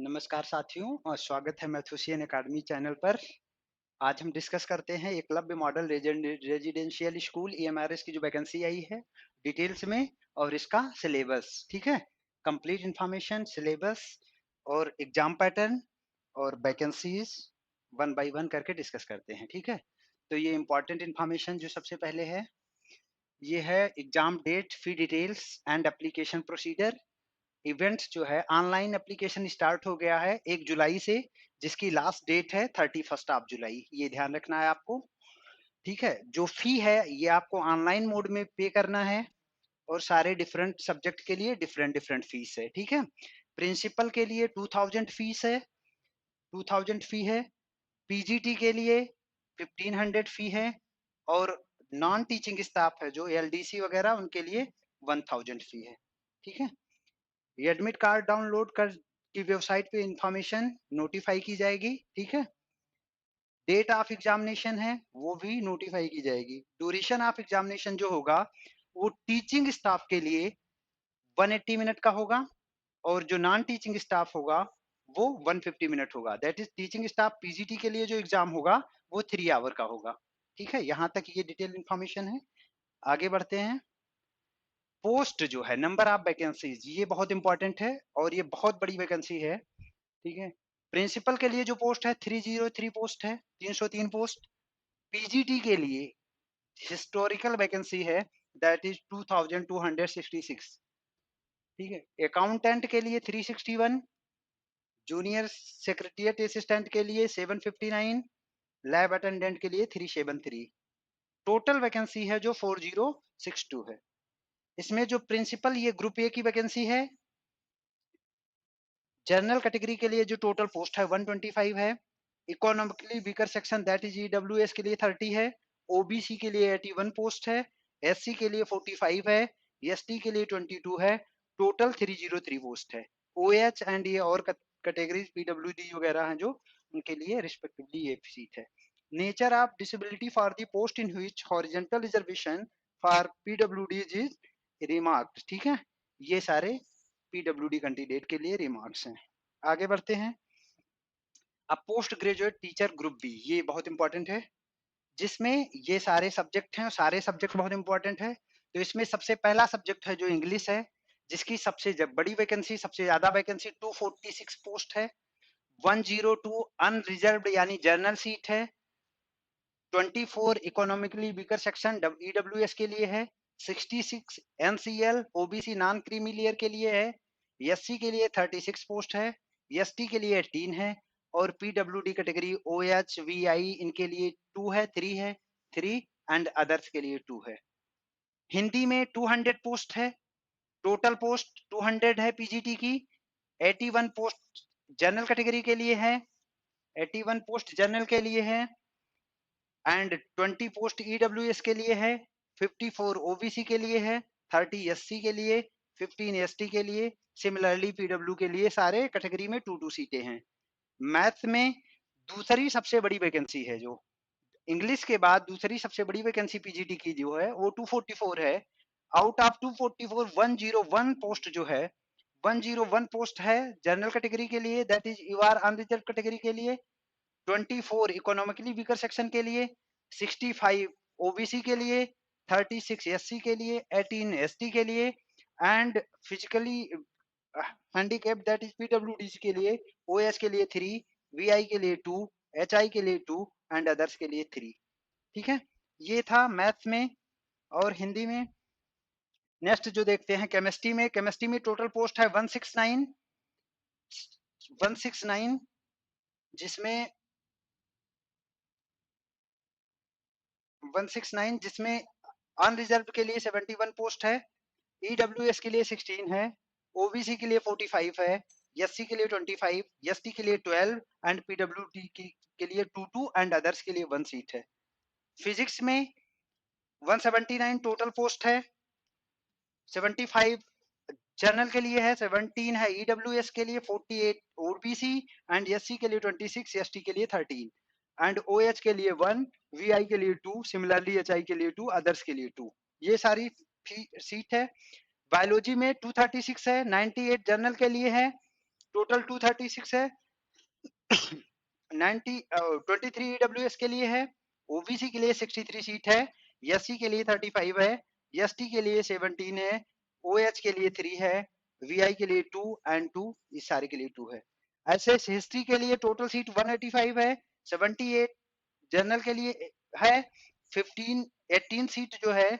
नमस्कार साथियों और स्वागत है मैथुशियन एकेडमी चैनल पर। आज हम डिस्कस करते हैं Eklavya model residential school EMRS की जो वैकेंसी आई है डिटेल्स में और इसका सिलेबस। ठीक है, कंप्लीट इंफॉर्मेशन, सिलेबस और एग्जाम पैटर्न और वैकेंसीज वन बाय वन करके डिस्कस करते हैं। ठीक है, तो ये इंपॉर्टेंट इंफॉर्मेशन जो सबसे पहले है ये है exam date, fee details and application procedure. Event जो है ऑनलाइन एप्लीकेशन स्टार्ट हो गया है 1 जुलाई से, जिसकी लास्ट डेट है 31 ऑफ जुलाई। ये ध्यान रखना है आपको। ठीक है, जो फी है ये आपको ऑनलाइन मोड में पे करना है और सारे डिफरेंट सब्जेक्ट के लिए डिफरेंट डिफरेंट फीस है। ठीक है, प्रिंसिपल के लिए 2000 फीस है, 2000 फी है। पीजीटी के लिए 1500 फी है और नॉन टीचिंग स्टाफ है जो एलडीसी वगैरह उनके लिए 1000 फी है। ठीक है, ये एडमिट कार्ड डाउनलोड कर की वेबसाइट पे इंफॉर्मेशन नोटिफाई की जाएगी। ठीक है, डेट ऑफ एग्जामिनेशन है वो भी नोटिफाई की जाएगी। ड्यूरेशन ऑफ एग्जामिनेशन जो होगा वो टीचिंग स्टाफ के लिए 180 मिनट का होगा और जो नॉन टीचिंग स्टाफ होगा वो 150 मिनट होगा। That is teaching staff PGT के लिए जो एग्जाम होगा वो 3 आवर का होगा। ठीक है, यहाँ तक ये डिटेल इंफॉर्मेशन है। आगे बढ़ते हैं। पोस्ट जो है, नंबर ऑफ वैकेंसीज, ये बहुत इंपॉर्टेंट है और ये बहुत बड़ी वैकेंसी है। ठीक है, प्रिंसिपल के लिए जो पोस्ट है 303 पोस्ट है, 303 पोस्ट। पीजीटी के लिए हिस्टोरिकल वैकेंसी है, दैट इज 2266। ठीक है, अकाउंटेंट के लिए 361, जूनियर सेक्रेटरिएट असिस्टेंट के लिए 759, लैब अटेंडेंट के लिए 373। टोटल वैकेंसी है जो 4062 है। इसमें जो प्रिंसिपल ये ग्रुप ए की वैकेंसी है। जनरल कैटेगरी के लिए जो टोटल पोस्ट है 125 है। Economically weaker section that is EWS के लिए 30 है। ओबीसी के लिए 81 पोस्ट है। एससी के लिए 45 है। एसटी के लिए 22 है। टोटल 303 पोस्ट है। ओएच एंड ये और कैटेगरीज पीडब्ल्यूडी वगैरह हैं जो उनके लिए रिस्पेक्टिवली ये सीट है। Nature of disability for the post in which horizontal reservation for PWD is remarked. ठीक है, ये सारे पीडब्ल्यूडी कैंडिडेट के लिए रिमार्क्स हैं। आगे बढ़ते हैं। अब post graduate teacher group B, ये बहुत इंपॉर्टेंट है, जिसमें ये सारे सब्जेक्ट हैं। सारे सब्जेक्ट बहुत इंपॉर्टेंट है। तो इसमें सबसे पहला सब्जेक्ट है जो इंग्लिश है, जिसकी सबसे बड़ी वैकेंसी, सबसे ज्यादा वैकेंसी 246 पोस्ट है। 102 अनरिजर्व्ड यानी जनरल सीट है। 24 इकोनॉमिकली वीकर सेक्शन ईडब्ल्यूएस के लिए है। 66 NCL OBC non creamy layer के लिए है। एससी के लिए 36 पोस्ट है। एसटी के लिए 18 है और पीडब्ल्यूडी कैटेगरी ओएच वीआई इनके लिए 2 है, 3 है, 3 एंड अदर्स के लिए 2 है। हिंदी में 200 पोस्ट है। टोटल पोस्ट 200 है पीजीटी की। 81 पोस्ट जनरल कैटेगरी के लिए है। 81 पोस्ट जनरल के लिए है एंड 20 पोस्ट ईडब्ल्यूएस के लिए है। 54 ओबीसी के लिए है। 30 एससी के लिए, 15 एसटी के लिए। सिमिलरली पीडब्ल्यू के लिए सारे कैटेगरी में 2 सीटें हैं। मैथ में दूसरी सबसे बड़ी वैकेंसी है, जो इंग्लिश के बाद दूसरी सबसे बड़ी वैकेंसी पीजीटी की जो है वो 244 है। आउट ऑफ 244 101 पोस्ट जो है, 101 पोस्ट है जनरल कैटेगरी के लिए, that is UR unreserve category के लिए। 24 इकोनॉमिकली वीकर सेक्शन के लिए। 65 ओबीसी के लिए। 36 एससी के लिए। 18 एसटी के लिए and physically handicap that is PWD के लिए। ओएस के लिए 3, वीआई के लिए 2, एचआई के लिए 2 एंड अदर्स के लिए 3। ठीक है, ये था मैथ्स में। और हिंदी में नेक्स्ट जो देखते हैं, केमिस्ट्री में। केमिस्ट्री में टोटल पोस्ट है 169, 169, जिसमें 169 जिसमें अनरिजर्व के लिए 71 पोस्ट है। ईडब्ल्यूएस के लिए 16 है। ओबीसी के लिए 45 है। एससी के लिए 25, एसटी के लिए 12 एंड पीडब्ल्यूडी के लिए 2 एंड अदर्स के लिए 1 सीट है। फिजिक्स में 179 टोटल पोस्ट है। 75 जनरल के लिए है, 17 है ईडब्ल्यूएस के लिए, 48 ओबीसी एंड एससी के लिए 26, एसटी के लिए 13 एंड ओएच के लिए 1, वीआई के लिए 2, सिमिलरली एचआई के लिए 2, अदर्स के लिए 2। ये सारी सीट है। बायोलॉजी में 236 है, 98 जनरल के लिए है, टोटल 236 है। 23 ईडब्ल्यूएस के लिए है, ओबीसी के लिए 63 सीट है, एससी के लिए 35 है, एसटी के लिए 17 है, ओएच के लिए 3 है, वीआई के लिए 2 एंड 2, इस सारे के लिए 2 है। ऐसे हिस्ट्री के लिए टोटल सीट 185 है, 78 जनरल के लिए है, 18 सीट जो है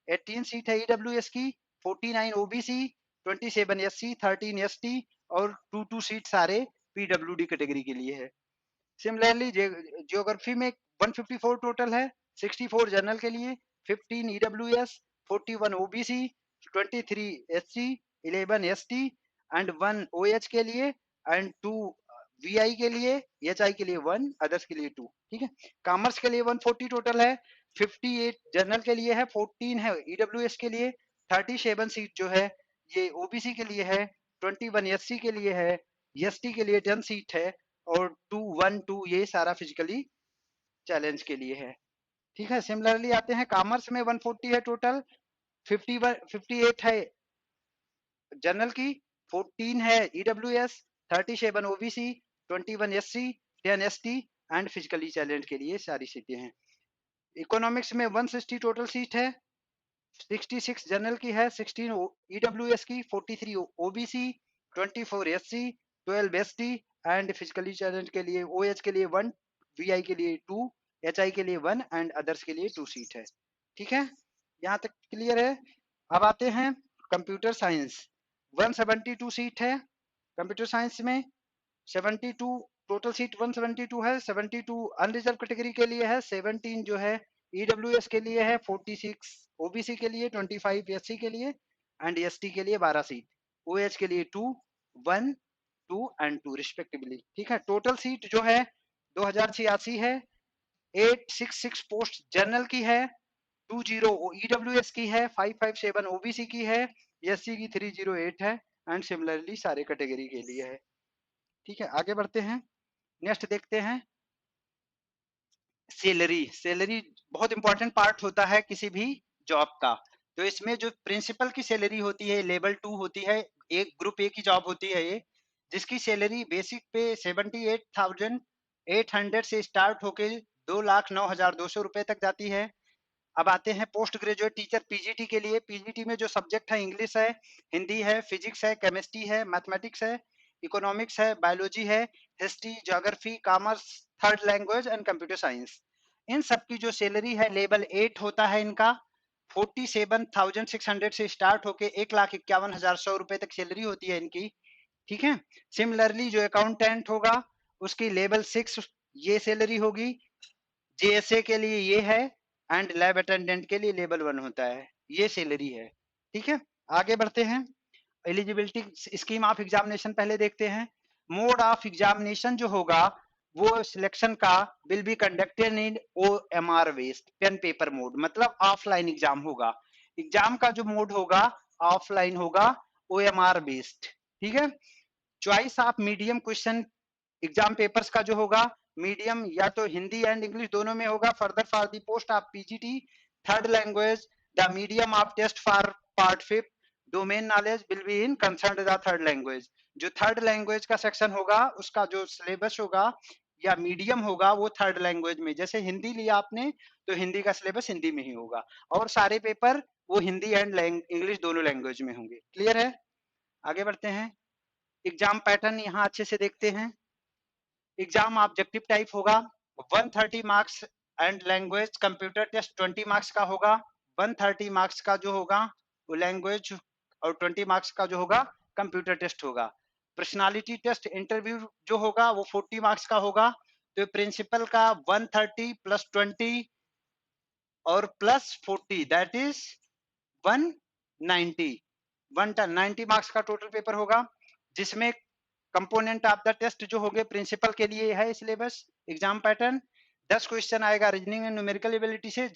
18 सीट है ईडब्ल्यूएस की, 49 ओबीसी, 27 एससी, 13 एसटी और 2 सीट सारे पीडब्ल्यूडी कैटेगरी के लिए है। सिमिलरली जियोग्राफी में 154 टोटल है, 64 जनरल के लिए, 15 EWS, 41 OBC, 23 SC, 11 ST and 1 OH के लिए एंड 2 वीआई के लिए, एचआई के लिए 1, अदर्स के लिए 2। ठीक है। कॉमर्स के लिए 140 टोटल है, 58 जनरल के लिए है, 14 है ईडब्ल्यूएस के लिए, 37 सीट जो है ये ओबीसी के लिए है, 21 एससी के लिए है, एसटी के लिए 10 सीट है और 212 ये सारा फिजिकली चैलेंज के लिए है। ठीक है। सिमिलरली आते हैं कॉमर्स में 140 है टोटल, 58 है जनरल की, 14 है EWS, 37 OBC, 21 SC, 10 ST and physically challenge के लिए सारी सीटें हैं। इकोनॉमिक्स में 160 टोटल सीट है, 66 जनरल की है, 16 ईडब्ल्यूएस की, 43 OBC, 24 SC, 12 ST and physically challenge के लिए ओएच के लिए 1, वीआई के लिए 2, एचआई के लिए 1 एंड अदर्स के लिए 2 सीट है। ठीक है। यहाँ तक क्लियर है। अब आते हैं कंप्यूटर साइंस, 172 सीट है कंप्यूटर साइंस में, 72 टोटल सीट 172 है, 72 अनरिजर्व कैटेगरी के लिए है, 17 जो है ईडब्ल्यूएस के लिए है, 46 ओबीसी के लिए, 25 एससी के लिए एंड एसटी के लिए 12 सीट, ओएच के लिए 2, 1, 2 एंड 2 रिस्पेक्टिवली। ठीक है। टोटल सीट जो है 2086 है, 866 पोस्ट जनरल की है, 20 ईडब्ल्यूएस की है, 557 ओबीसी की है, एससी की 308 है एंड सिमिलरली सारे कैटेगरी के लिए है। ठीक है। आगे बढ़ते हैं, नेक्स्ट देखते हैं सैलरी। सैलरी बहुत इंपॉर्टेंट पार्ट होता है किसी भी जॉब का। तो इसमें जो प्रिंसिपल की सैलरी होती है लेवल 2 होती है, एक ग्रुप ए की जॉब होती है ये, जिसकी सैलरी बेसिक पे 78,800 से स्टार्ट होके 2,09,200 रुपए तक जाती है। अब आते हैं पोस्ट ग्रेजुएट टीचर पीजीटी के लिए। पीजीटी में जो सब्जेक्ट है इंग्लिश है, हिंदी है, फिजिक्स है, केमिस्ट्री है, मैथमेटिक्स है, इकोनॉमिक्स है, बायोलॉजी है, history, geography, commerce, third language and computer science. इन सब की जो सैलरी है लेवल 8 होता है इनका, 47,600 से स्टार्ट होके 1,51,100 रुपए तक सैलरी होती है इनकी। ठीक है। सिमिलरली जो अकाउंटेंट होगा उसकी लेवल 6 ये सैलरी होगी, जेएसए के लिए ये है एंड लैब अटेंडेंट के लिए लेवल 1 होता है, ये सैलरी है। ठीक है। आगे बढ़ते हैं, एलिजिबिलिटी स्कीम ऑफ एग्जामिनेशन पहले देखते हैं। मोड ऑफ एग्जामिनेशन जो होगा वो सिलेक्शन का will be conducted in OMR based pen paper mode, मतलब ऑफलाइन एग्जाम होगा। एग्जाम का जो मोड होगा ऑफलाइन होगा, ओएमआर बेस्ड। ठीक है। Choice of medium question exam papers का जो होगा मीडियम या तो हिंदी एंड इंग्लिश दोनों में होगा। Further for the post of PGT third language the medium of test for part 5 domain knowledge will be in concern the third language. जो third language का सेक्शन होगा उसका जो सिलेबस होगा या मीडियम होगा वो थर्ड लैंग्वेज में, जैसे हिंदी लिया आपने तो हिंदी का सिलेबस हिंदी में ही होगा और सारे पेपर वो हिंदी एंड इंग्लिश दोनों लैंग्वेज में होंगे। क्लियर है। आगे बढ़ते हैं, एग्जाम पैटर्न यहाँ अच्छे से देखते हैं। एग्जाम ऑब्जेक्टिव टाइप होगा, 130 marks and language computer test 20 marks का होगा। 130 मार्क्स का जो होगा वो लैंग्वेज और 20 मार्क्स का जो होगा कंप्यूटर टेस्ट होगा। पर्सनालिटी टेस्ट इंटरव्यू जो होगा वो 40 मार्क्स का होगा। तो प्रिंसिपल का 130 प्लस 20 और प्लस 40 दैट इज 190, 190 मार्क्स का टोटल पेपर होगा, जिसमें कंपोनेंट ऑफ द टेस्ट जो होंगे प्रिंसिपल के लिए है सिलेबस। एग्जाम पैटर्न 10 क्वेश्चन आएगा रीजनिंग एंड न्यूमेरिकल एबिलिटी से,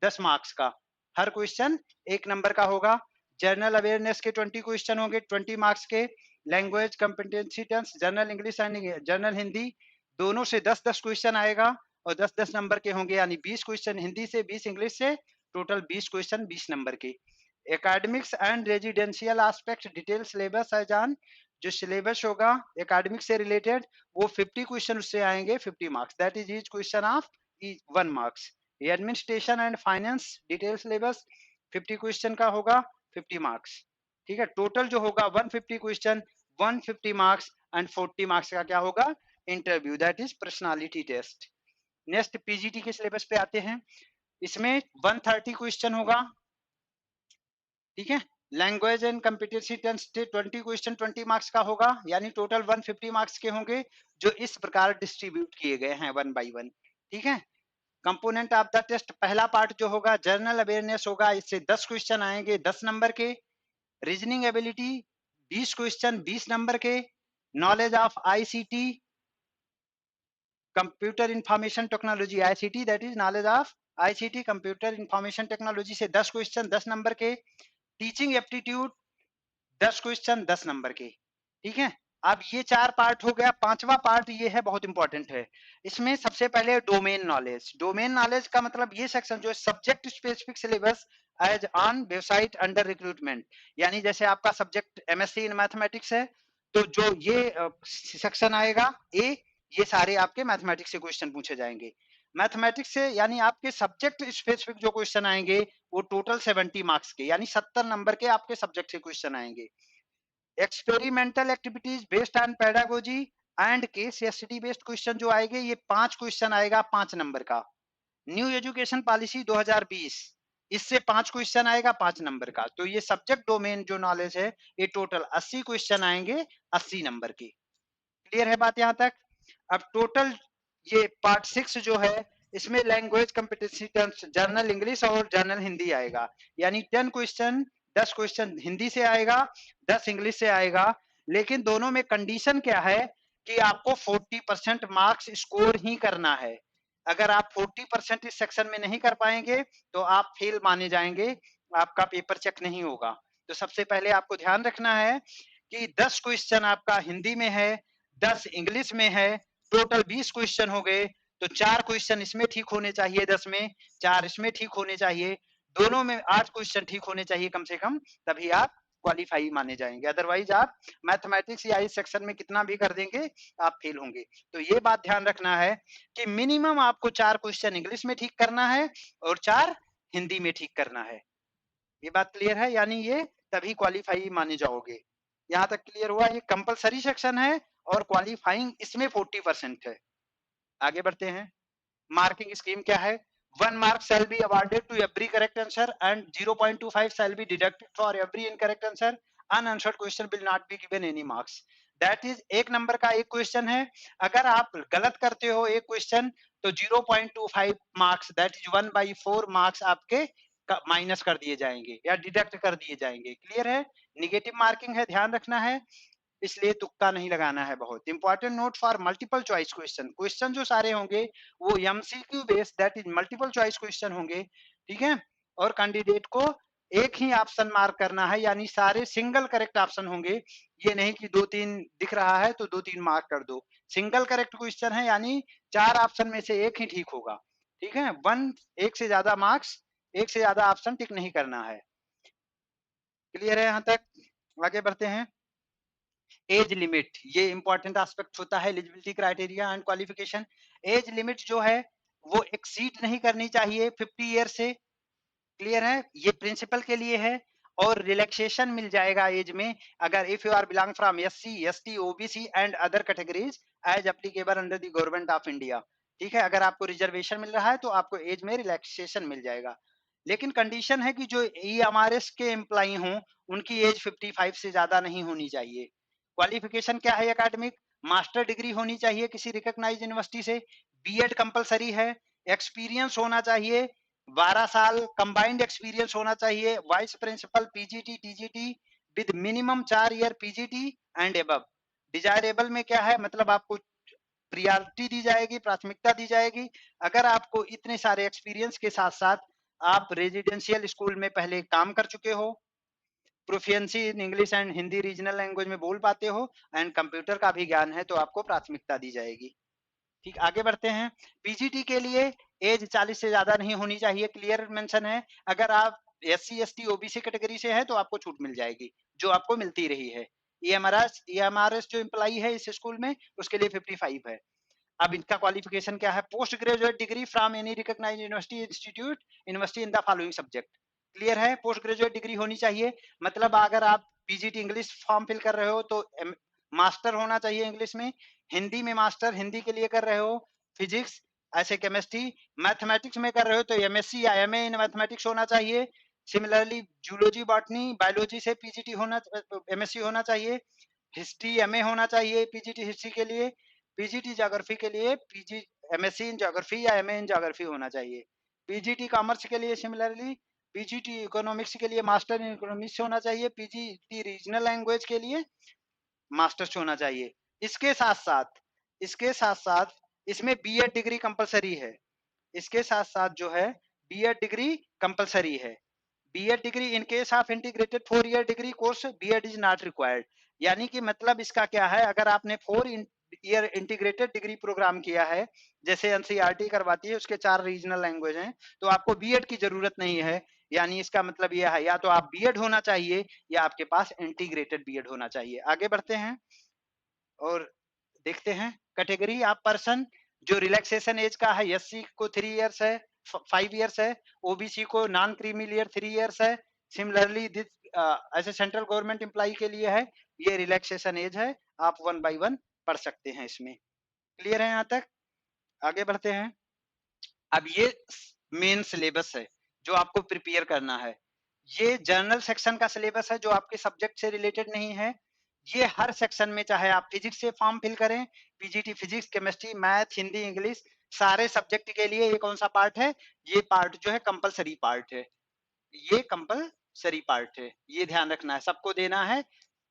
10 मार्क्स का, हर क्वेश्चन 1 नंबर का होगा। जनरल अवेयरनेस के 20 क्वेश्चन होंगे 20 मार्क्स के। Language competency test general English and general Hindi दोनों से 10-10 क्वेश्चन आएगा और 10-10 नंबर के होंगे, यानी 20 क्वेश्चन हिंदी से 20 इंग्लिश से, टोटल 20 क्वेश्चन 20 नंबर के। Academics and residential aspect detail syllabus है जान, जो सिलेबस होगा एकेडमिक से रिलेटेड वो 50 क्वेश्चन उससे आएंगे 50 marks, that is each question of 1 marks. ये administration and finance detail syllabus 50 question का होगा 50 मार्क्स, ठीक है। टोटल जो होगा 150 क्वेश्चन 150 मार्क्स एंड 40 मार्क्स का क्या होगा interview, that is personality test. Next PGT के सिलेबस पे आते हैं, इसमें 130 क्वेश्चन होगा, ठीक है। Language and competency test 20 question 20 marks का होगा, यानी टोटल 150 मार्क्स के होंगे, जो इस प्रकार डिस्ट्रीब्यूट किए गए हैं 1 बाई 1, ठीक है। कंपोनेंट ऑफ द टेस्ट, पहला पार्ट जो होगा जनरल अवेयरनेस होगा, इससे 10 क्वेश्चन आएंगे 10 नंबर के। रीजनिंग एबिलिटी 20 क्वेश्चन 20 नंबर के। Knowledge of ICT computer information technology, ICT that is knowledge of ICT computer information technology से 10 क्वेश्चन 10 नंबर के। टीचिंग एप्टीट्यूड 10 क्वेश्चन 10 नंबर के, ठीक है। अब ये 4 पार्ट हो गया, पांचवा पार्ट ये है बहुत इंपॉर्टेंट है। इसमें सबसे पहले डोमेन नॉलेज, डोमेन नॉलेज का मतलब ये सेक्शन जो subject specific syllabus as on website under recruitment, यानी जैसे आपका सब्जेक्ट एमएससी इन मैथमेटिक्स है, तो जो ये सेक्शन आएगा ए, ये सारे आपके मैथमेटिक्स से क्वेश्चन पूछे जाएंगे। मैथमेटिक्स से यानी आपके सब्जेक्ट स्पेसिफिक जो क्वेश्चन आएंगे वो टोटल 70 मार्क्स के, यानी 70 नंबर के आपके सब्जेक्ट से क्वेश्चन आएंगे। Experimental activities based on pedagogy and case study based question जो आएंगे, ये 5 क्वेश्चन आएगा 5 नंबर का। न्यू एजुकेशन पॉलिसी 2020, इससे 5 क्वेश्चन आएगा 5 नंबर का। तो ये सब्जेक्ट डोमेन जो नॉलेज है, ये टोटल 80 क्वेश्चन आएंगे 80 नंबर के। क्लियर है बात यहां तक? अब टोटल ये पार्ट 6 जो है, इसमें लैंग्वेज कॉम्पिटेंसी जर्नल इंग्लिश और जर्नल हिंदी आएगा, यानी 10 क्वेश्चन 10 क्वेश्चन हिंदी से आएगा 10 इंग्लिश से आएगा। लेकिन दोनों में कंडीशन क्या है कि आपको 40% मार्क्स स्कोर ही करना है। अगर आप 40% इस सेक्शन में नहीं कर पाएंगे तो आप फेल माने जाएंगे, आपका पेपर चेक नहीं होगा। तो सबसे पहले आपको ध्यान रखना है कि 10 क्वेश्चन आपका हिंदी में है 10 इंग्लिश में है, टोटल 20 क्वेश्चन हो गए। तो 4 क्वेश्चन इसमें ठीक होने चाहिए 10 में, 4 इसमें ठीक होने चाहिए, दोनों में 8 क्वेश्चन ठीक होने चाहिए कम से कम, तभी आप क्वालिफाई माने जाएंगे। अदरवाइज आप मैथमेटिक्स या इस सेक्शन में कितना भी कर देंगे आप फेल होंगे। तो ये बात ध्यान रखना है कि मिनिमम आपको 4 क्वेश्चन इंग्लिश में ठीक करना है और 4 हिंदी में ठीक करना है। ये बात क्लियर है? यानी ये तभी क्वालिफाई माने जाओगे। यहाँ तक क्लियर हुआ? ये कंपलसरी सेक्शन है और क्वालिफाइंग इसमें 40% है। आगे बढ़ते हैं। मार्किंग स्कीम क्या है? 1 mark shall be awarded to every correct answer and 0.25 shall be deducted for every incorrect answer. Unanswered question will not be given any marks. That is, 1 number का एक क्वेश्चन है, अगर आप गलत करते हो एक क्वेश्चन तो 0.25 मार्क्स दैट इज 1/4 मार्क्स आपके माइनस कर दिए जाएंगे या डिडक्ट कर दिए जाएंगे। क्लियर है? निगेटिव मार्किंग है, ध्यान रखना है, इसलिए तुक्का नहीं लगाना है। बहुत important note for multiple choice question, question जो सारे होंगे वो MCQ based that is multiple choice question होंगे, ठीक है। और कैंडिडेट को एक ही ऑप्शन मार्क करना है, यानी सारे सिंगल करेक्ट ऑप्शन होंगे। ये नहीं कि 2-3 दिख रहा है तो 2-3 मार्क कर दो। सिंगल करेक्ट क्वेश्चन है, यानी 4 ऑप्शन में से एक ही ठीक होगा, ठीक है। एक से ज्यादा मार्क्स, एक से ज्यादा ऑप्शन टिक नहीं करना है। क्लियर है यहाँ तक? आगे बढ़ते हैं। एज लिमिट, ये इंपॉर्टेंट एस्पेक्ट होता है eligibility criteria and qualification. Age limit जो है वो एक्सीड नहीं करनी चाहिए 50 ईयर से। क्लियर है? ये प्रिंसिपल के लिए है और रिलैक्सेशन मिल जाएगा एज में अगर if you are belong from SC ST OBC and other categories as applicable under the government of India. ठीक है, अगर आपको रिजर्वेशन मिल रहा है तो आपको एज में रिलैक्सेशन मिल जाएगा। लेकिन कंडीशन है कि जो ईएमआरएस के एम्प्लॉई हों उनकी एज 55 से ज्यादा नहीं होनी चाहिए। क्वालिफिकेशन क्या है? एकेडमिक मास्टर डिग्री होनी चाहिए किसी रिकॉग्नाइज्ड यूनिवर्सिटी से, बीएड कंपलसरी है, एक्सपीरियंस होना चाहिए 12 साल, कंबाइंड एक्सपीरियंस होना चाहिए, vice principal PGT TGT with minimum 4 year PGT and above. Desirable में क्या है? मतलब आपको प्रियॉरिटी दी जाएगी, प्राथमिकता दी जाएगी अगर आपको इतने सारे एक्सपीरियंस के साथ साथ आप रेजिडेंशियल स्कूल में पहले काम कर चुके हो, proficiency in English and Hindi regional language में बोल पाते हो एंड कंप्यूटर का भी ज्ञान है, तो आपको प्राथमिकता दी जाएगी। ठीक, आगे बढ़ते हैं। पीजीटी के लिए एज 40 से ज्यादा नहीं होनी चाहिए, क्लियर मेंशन है। अगर आप एससी एसटी ओबीसी कैटेगरी से है तो आपको छूट मिल जाएगी, जो आपको मिलती रही है। ईएमआरएस जो एम्प्लॉई है इस स्कूल में उसके लिए 55 है। अब इनका क्वालिफिकेशन क्या है? Post graduate degree from any recognised university institute university in the following subject. Clear है? पोस्ट ग्रेजुएट डिग्री होनी चाहिए। मतलब अगर आप पीजीटी इंग्लिश फॉर्म फिल कर रहे हो तो मास्टर होना चाहिए इंग्लिश में, हिंदी में मास्टर हिंदी के लिए कर रहे हो, फिजिक्स ऐसे केमिस्ट्री, मैथमेटिक्स में कर रहे हो तो एमएससी या एमए इन मैथमेटिक्स होना चाहिए। सिमिलरली जूलॉजी बॉटनी बायोलॉजी से पीजीटी होना एमएससी होना चाहिए। हिस्ट्री एमए होना चाहिए पीजीटी हिस्ट्री के लिए। पीजीटी ज्योग्राफी के लिए पीजी एमएससी इन ज्योग्राफी या एमए इन ज्योग्राफी होना चाहिए। पीजीटी कॉमर्स के लिए सिमिलरली पीजीटी इकोनॉमिक्स के लिए मास्टर इन इकोनॉमिक्स होना चाहिए। पीजीटी रीजनल लैंग्वेज के लिए मास्टर्स होना चाहिए। इसके साथ साथ इसके साथ साथ इसमें बीएड डिग्री कंपलसरी है। इसके साथ साथ जो है बीएड डिग्री कंपलसरी है। BEd degree in case of integrated 4 year degree course BEd is not required. यानी कि मतलब इसका क्या है, अगर आपने 4 ईयर इंटीग्रेटेड डिग्री प्रोग्राम किया है, जैसे एनसीईआरटी करवाती है उसके 4 रीजनल लैंग्वेज हैं, तो आपको बीएड की जरूरत नहीं है। यानी इसका मतलब यह है या तो आप बीएड होना चाहिए या आपके पास इंटीग्रेटेड बीएड होना चाहिए। आगे बढ़ते हैं और देखते हैं कैटेगरी ऑफ पर्सन। जो रिलैक्सेशन एज का है, एससी को 3 इयर्स है, 5 इयर्स है। ओबीसी को नॉन क्रीमिलियर 3 इयर्स है। सिमिलरली ऐसे सेंट्रल गवर्नमेंट एम्प्लॉई के लिए है, ये रिलैक्सेशन एज है। आप 1 बाय 1 पढ़ सकते हैं इसमें। क्लियर है यहाँ तक? आगे बढ़ते हैं। अब ये मेन सिलेबस है जो आपको प्रिपेयर करना है। ये जर्नल सेक्शन का सिलेबस है जो आपके सब्जेक्ट से रिलेटेड नहीं है। ये हर सेक्शन में, चाहे आप फिजिक्स से फॉर्म फिल करें, PGT physics chemistry math Hindi English, सारे सब्जेक्ट के लिए ये कौन सा पार्ट है? ये पार्ट जो है कंपलसरी पार्ट है। ये कंपलसरी पार्ट है, ये ध्यान रखना है, सबको देना है,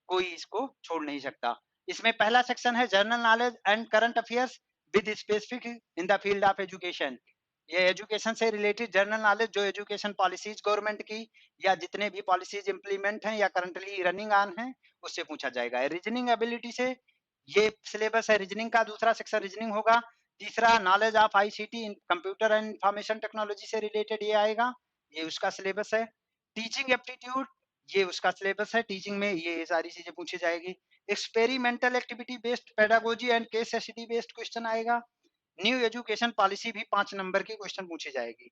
कोई इसको छोड़ नहीं सकता। इसमें पहला सेक्शन है general knowledge and current affairs with specific in the field of education. ये एजुकेशन से रिलेटेड जनरल नॉलेज, जो एजुकेशन पॉलिसीज गवर्नमेंट की या जितने भी पॉलिसीज इंप्लीमेंट हैं या करंटली रनिंग ऑन हैं, उससे पूछा जाएगा। रीजनिंग एबिलिटी से ये सिलेबस है, रीजनिंग का दूसरा सेक्शन रीजनिंग होगा। तीसरा knowledge of ICT computer and information technology से रिलेटेड ये आएगा, ये उसका सिलेबस है। टीचिंग एप्टीट्यूड, ये उसका सिलेबस है, टीचिंग में ये सारी चीजें पूछी जाएगी। Experimental activity based pedagogy and case study based question आएगा। न्यू एजुकेशन पॉलिसी भी 5 नंबर की क्वेश्चन पूछी जाएगी।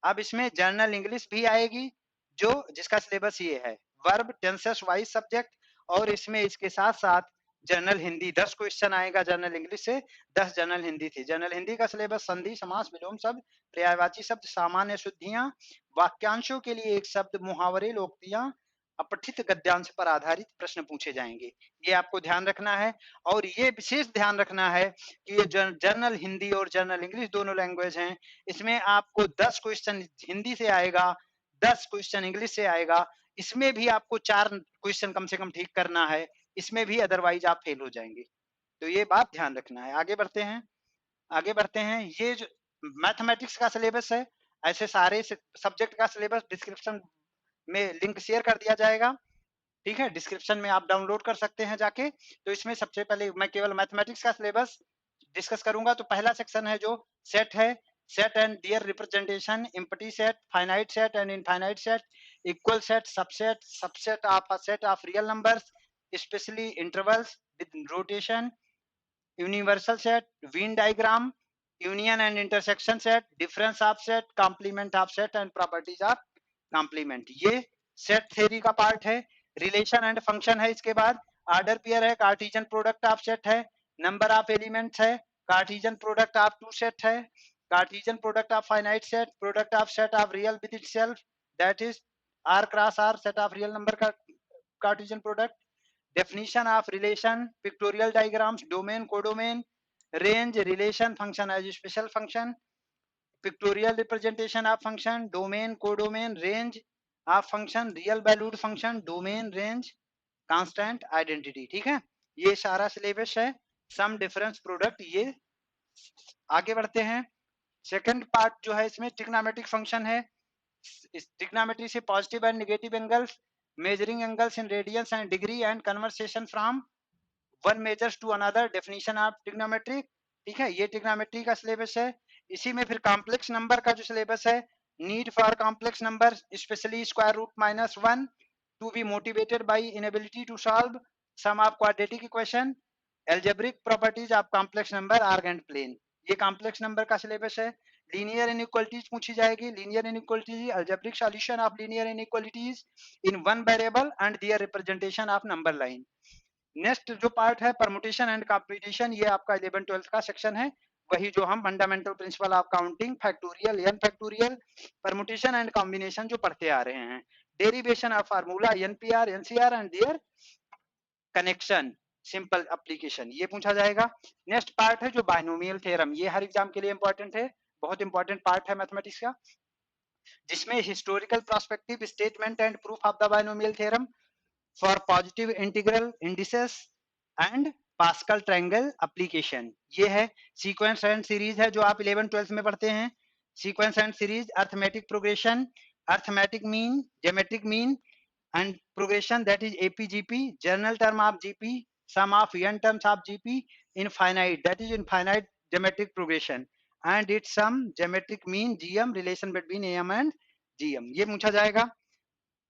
अब इसमें जर्नल इंग्लिश भी आएगी, जो जिसका सिलेबस ये है, वर्ब टेंसेस वाइज सब्जेक्ट। और इसमें इसके साथ साथ जनरल हिंदी 10 क्वेश्चन आएगा जनरल इंग्लिश से, 10 जनरल हिंदी थी। जनरल हिंदी का सिलेबस संधि समास विलोम शब्द पर्यायवाची शब्द सामान्य शुद्धियां, वाक्यांशों के लिए एक शब्द, मुहावरे लोकोक्तियां, अपठित गद्यांश पर आधारित प्रश्न पूछे जाएंगे। ये आपको ध्यान रखना है। और ये विशेष ध्यान रखना है कि ये जनरल हिंदी और जनरल इंग्लिश दोनों लैंग्वेज हैं, इसमें आपको 10 क्वेश्चन हिंदी से आएगा, 10 क्वेश्चन इंग्लिश से आएगा। इसमें भी आपको 4 क्वेश्चन कम से कम ठीक करना है, इसमें भी अदरवाइज आप फेल हो जाएंगे। तो ये बात ध्यान रखना है। आगे बढ़ते हैं। आगे बढ़ते हैं। ये जो मैथमेटिक्स का सिलेबस है, ऐसे सारे सब्जेक्ट का सिलेबस डिस्क्रिप्शन में लिंक शेयर कर दिया जाएगा। ठीक है, डिस्क्रिप्शन में आप डाउनलोड कर सकते हैं जाके। तो इसमें सबसे पहले मैं केवल मैथमेटिक्स का सिलेबस डिस्कस करूंगा। तो पहला सेक्शन है जो सेट है, set and their representation, empty set, finite set and infinite set, equal set, subset, subset of a set of real numbers, specially intervals with rotation, universal set, Venn diagram, union and intersection set, difference of set, complement of set and properties of complement. ये set theory का part है। Relation and function है। इसके बाद order pair है, Cartesian product of set है, number of elements है, Cartesian product of two set है, Cartesian product of finite set, product of set of real with itself, that is R cross R set of real number का Cartesian product, definition of relation, pictorial diagrams, domain, codomain, range, relation, function as special function, pictorial representation of function, domain, codomain, range of function, real valued function, domain, range, constant, identity। ठीक है, ये सारा syllabus है। सम difference product, ये आगे बढ़ते हैं। Second part जो है इसमें ट्रिग्नोमेट्रिक फंक्शन है। ट्रिग्नोमेट्री से positive and negative angles, measuring angles in radians and degree and conversation from one measures to another, definition of trigonometry। ठीक है, ये ट्रिग्नोमेट्री का सिलेबस है। इसी में फिर कॉम्प्लेक्स नंबर का जो सिलेबस है, need for complex number, especially square root -1, to be motivated by inability to solve sum of quadratic equation, algebraic properties of complex number, arc and plane. ये complex number का syllabus है. Linear inequalities पूछी जाएगी. Linear inequalities, algebraic solution of linear inequalities in one variable and their representation of number line. Next जो part है permutation and competition, ये आपका 11-12 का सेक्शन है, वही जो हम fundamental principle of counting, factorial, n factorial, permutation and combination जो पढ़ते आ रहे हैं, derivation of formula, nPr, nCr and their connection, simple application, ये पूछा जाएगा. नेक्स्ट पार्ट है जो बाइनोमियल थ्योरम, ये हर एग्जाम के लिए इंपॉर्टेंट है, बहुत इंपॉर्टेंट पार्ट है मैथमेटिक्स का, जिसमें historical prospective statement and proof of the binomial theorem for positive integral indices and Pascal triangle application. ये है सीक्वेंस एंड सीरीज है जो आप 11-12 में पढ़ते हैं. Sequence and series, arithmetic progression, arithmetic mean, geometric mean and progression, that is APGP, general term of GP, sum of n terms of GP, infinite, that is infinite geometric progression and its sum, geometric mean, GM, relation between AM and GM, ये पूछा जाएगा.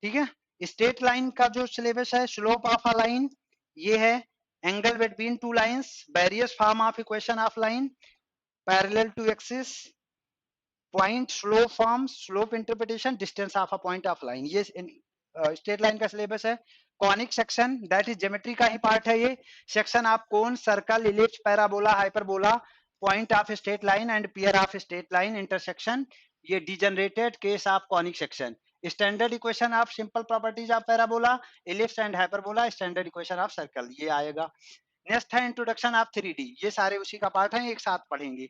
ठीक है. Straight line का जो syllabus है, slope of a line, ये है angle between two lines, various form of equation of line, parallel to axis, point, slope form, slope interpretation, distance of a point of line, ये straight line का syllabus है. Conic section, that is geometry का ही part है. ये section आप cone, circle, ellipse, parabola, hyperbola, point of straight line and pair of straight line, intersection, ये degenerated case of conic section. Standard equation of simple properties of parabola, ellipse and hyperbola, standard equation of circle, ये आएगा. Next है introduction of 3D, ये सारे उसी का part है, एक साथ पढ़ेंगे.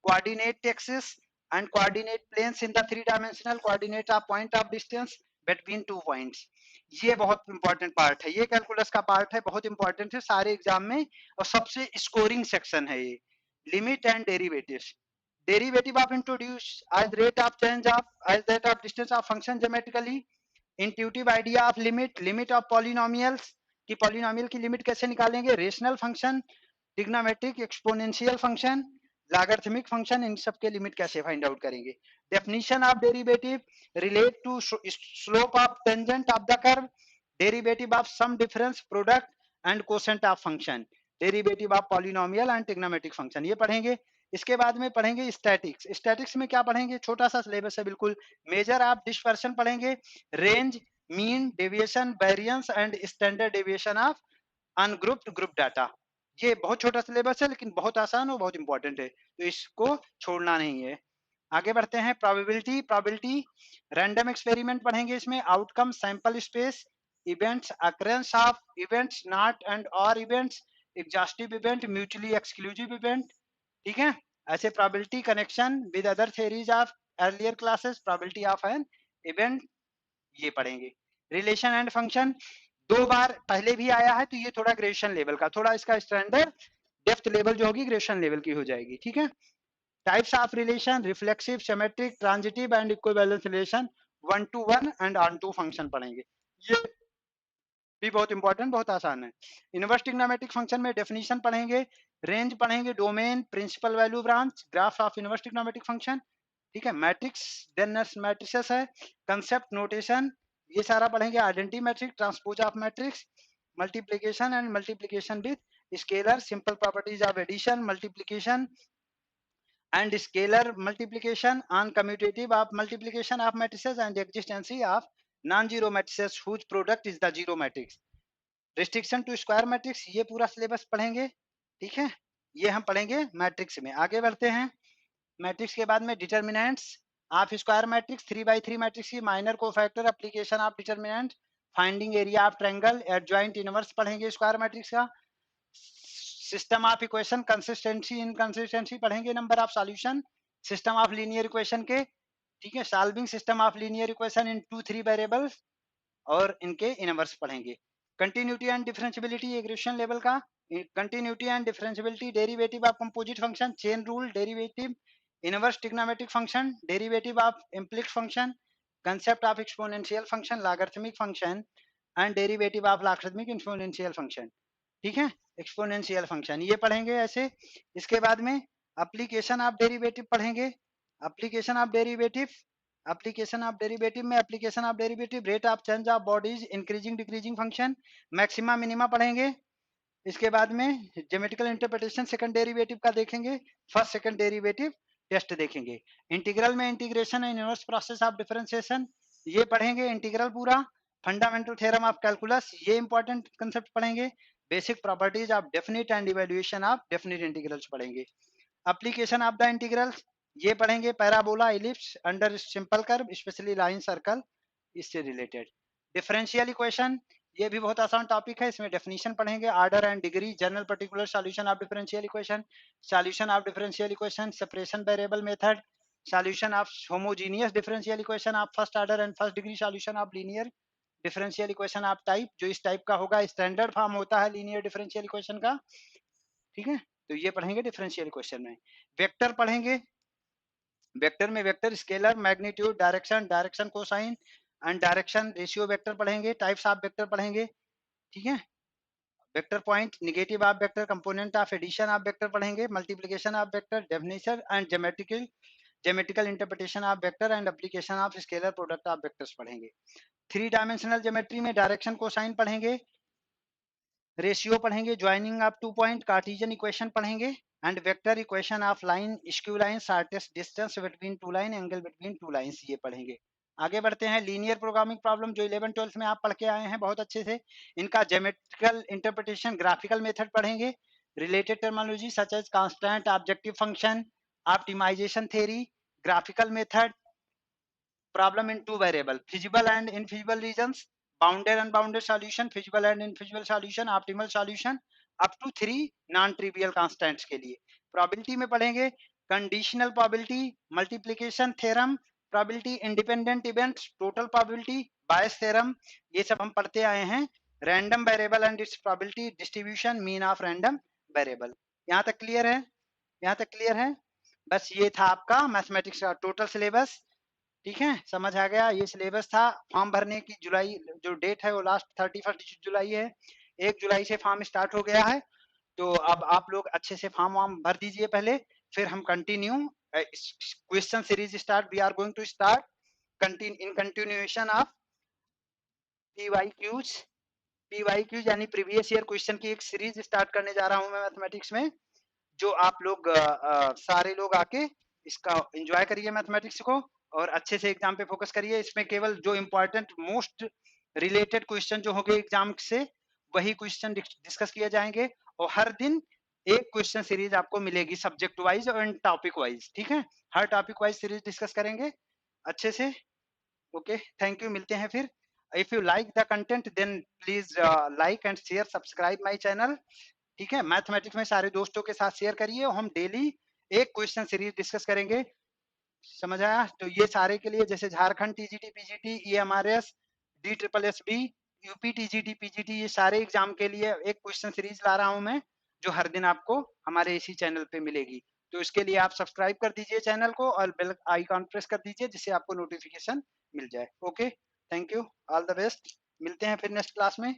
Coordinate axis and coordinate planes in the 3-dimensional coordinate of point of distance between two points, ये बहुत इंपॉर्टेंट पार्ट है, ये कैलकुलस का पार्ट है, बहुत इंपॉर्टेंट है सारे एग्जाम में और सबसे स्कोरिंग सेक्शन है ये. Limit and derivatives, derivative of introduce as rate of change of as that of distance of function geometrically, intuitive idea of limit, limit of polynomials, कि polynomial की लिमिट कैसे निकालेंगे, rational function, trigonometric, exponential function, logarithmic function, इन सब के limit कैसे find out करेंगे. Definition of derivative, relate to slope of tangent of the curve, derivative of sum difference product and quotient of function, derivative of polynomial and trigonometric function, ये पढ़ेंगे. इसके बाद में पढ़ेंगे स्टैटिक्स. स्टैटिक्स में क्या पढ़ेंगे, छोटा सा सिलेबस है बिल्कुल. मेजर ऑफ डिस्पर्शन पढ़ेंगे, range, mean, deviation, variance and standard deviation of ungrouped group data. ये बहुत छोटा सिलेबस है लेकिन बहुत आसान और बहुत इंपॉर्टेंट है, तो इसको छोड़ना नहीं है. आगे बढ़ते हैं. प्रोबेबिलिटी, प्रोबेबिलिटी, रैंडम एक्सपेरिमेंट पढ़ेंगे इसमें, outcome, sample space, events, occurrence of events, not and और events, exhaustive event, mutually exclusive event. ठीक है. ऐसे probability, connection with other theories of earlier classes, probability of an event, ये पढ़ेंगे. Relation and function 2 बार पहले भी आया है, तो ये थोड़ा ग्रेजुएशन लेवल का, थोड़ा इसका स्टैंडर्ड डेप्थ लेवल जो होगी ग्रेजुएशन लेवल की हो जाएगी. ठीक है. Types of relation, reflexive, symmetric, transitive and equivalence relation, 1 to 1 and onto function पढ़ेंगे, ये भी बहुत इंपॉर्टेंट, बहुत आसान है. इनवर्स ट्रिग्नोमेट्रिक फंक्शन में डेफिनेशन पढ़ेंगे, रेंज पढ़ेंगे, domain, principal value branch, graph of inverse trigonometric function. ठीक है. मैट्रिक्स, देन मैट्रिसेस है, कंसेप्ट, नोटेशन, ये सारा पढ़ेंगे. Identity matrix, transpose of matrix, multiplication and multiplication with scalar, simple properties of addition, multiplication and scalar multiplication, on commutative of multiplication of matrices and the existence of non-zero matrices whose product is the zero matrix. Restriction to square matrix, ये पूरा syllabus पढ़ेंगे. ठीक है. ये हम पढ़ेंगे matrix में. आगे बढ़ते हैं. मैट्रिक्स के बाद में determinants of square matrix, 3x3 matrix की minor cofactor, application of determinant, finding area of triangle, adjoint inverse पढ़ेंगे स्क्वायर मैट्रिक्स का. System of equation, consistency, inconsistency पढ़ेंगे. Number of solution, system of linear equation के. ठीक है. Solving system of linear equation in 2-3 variables और इनके inverse पढ़ेंगे. Continuity and differentiability, ये ग्रेजुएशन लेवल का. Continuity and differentiability, derivative of composite function, chain rule, derivative, inverse trigonometric function, derivative of implicit function, concept of exponential function, logarithmic function and derivative of logarithmic exponential function. ठीक है. Exponential function ये पढ़ेंगे ऐसे. इसके बाद में application of derivative पढ़ेंगे. Application of derivative application of derivative में application of derivative, rate of change of bodies, increasing decreasing function, maxima minima पढ़ेंगे। इसके बाद में ज्योमेट्रिकल इंटरप्रिटेशन सेकंड डेरिवेटिव का देखेंगे, फर्स्ट सेकंड डेरिवेटिव टेस्ट देखेंगे। इंटीग्रल में integration and inverse process of differentiation ये पढ़ेंगे इंटीग्रल पूरा। फंडामेंटल थ्योरम ऑफ कैलकुलस ये इंपॉर्टेंट कंसेप्ट पढ़ेंगे। Basic properties of definite and evaluation of definite integrals पढ़ेंगे। एप्लीकेशन ऑफ द इंटीग्रल्स ये पढ़ेंगे, parabola, ellipse, under simple curve, specially line circle, इससे related. Differential equation ये भी बहुत आसान टॉपिक है, इसमें डेफिनेशन पढ़ेंगे, order and degree, general particular solution of differential equation, solution of differential equation, separation variable method, solution of homogeneous differential equation of first order and first degree, solution of linear differential equation of type, जो इस type का होगा standard form होता है linear differential equation का, ठीक है। तो ये पढ़ेंगे डिफरेंशियल इक्वेशन में। वेक्टर पढ़ेंगे, वेक्टर में vector, scalar, magnitude, direction, direction cosine and direction ratio vector पढ़ेंगे। टाइप्स ऑफ वेक्टर पढ़ेंगे, ठीक है। Vector point, negative of vector, component of addition of vector पढ़ेंगे, multiplication of vector, definition and geometrical interpretation of vector and application of scalar product of vectors पढ़ेंगे। Three dimensional geometry में direction cosine पढ़ेंगे, ratio पढ़ेंगे, joining of two point, Cartesian equation पढ़ेंगे and vector equation of line, skew line, shortest distance between two line, angle between two lines, ये पढ़ेंगे। आगे बढ़ते हैं, लीनियर प्रोग्रामिंग प्रॉब्लम जो 11 12 में आप पढ़ के आए हैं बहुत अच्छे से, इनका ज्योमेट्रिकल इंटरप्रिटेशन, ग्राफिकल मेथड पढ़ेंगे, related terminology such as constant, objective function, optimisation theory, graphical method, problem in two variable, feasible and infeasible regions, bounded and bounded solution, feasible and infeasible solution, optimal solution, up to 3 non trivial constants के लिए। probability में पढ़ेंगे conditional probability, multiplication theorem, probability independent events, total probability, Bayes theorem, ये सब हम पढ़ते आए हैं। random variable and its probability distribution, mean of random variable। यहाँ तक क्लियर है? यहाँ तक क्लियर है? बस ये था आपका मैथमेटिक्स का टोटल सिलेबस, ठीक है, समझ आ गया। ये सिलेबस था। फॉर्म भरने की जुलाई जो डेट है वो लास्ट 31 जुलाई है, 1 जुलाई से फॉर्म स्टार्ट हो गया है। तो अब आप लोग अच्छे से फॉर्म वार्म भर दीजिए पहले, फिर हम continue question series start, we are going to start in continuation of PYQs. PYQs यानी प्रीवियस ईयर क्वेश्चन की एक सीरीज स्टार्ट करने जा रहा हूं मैं मैथमेटिक्स में, जो आप लोग सारे लोग आके इसका एंजॉय करिए मैथमेटिक्स को और अच्छे से एग्जाम पे फोकस करिए। इसमें केवल जो इम्पोर्टेंट मोस्ट रिलेटेड क्वेश्चन जो होंगे एग्जाम से वही क्वेश्चन डिस्कस किए जाएंगे, और हर दिन एक क्वेश्चन सीरीज आपको मिलेगी सब्जेक्ट वाइज और टॉपिक वाइज, ठीक है। हर टॉपिक वाइज सीरीज डिस्कस करेंगे अच्छे से। ओके, थैंक यू, मिलते हैं फिर। If you like the content then please like and share, subscribe my channel, ठीक है। मैथमेटिक्स में सारे दोस्तों के साथ शेयर करिए, और हम डेली एक क्वेश्चन सीरीज डिस्कस करेंगे, समझ आया? तो ये सारे के लिए, जैसे Jharkhand TGT PGT, EMRS, D triple S B, UP TGT PGT, ये सारे एग्जाम के लिए एक क्वेश्चन सीरीज ला रहा हूं मैं, जो हर दिन आपको हमारे इसी चैनल पे मिलेगी। तो इसके लिए आप सब्सक्राइब कर दीजिए चैनल को और बेल आइकॉन प्रेस कर दीजिए, जिससे आपको नोटिफिकेशन मिल जाए। Okay, thank you, all the best, मिलते हैं फिर नेक्स्ट क्लास में।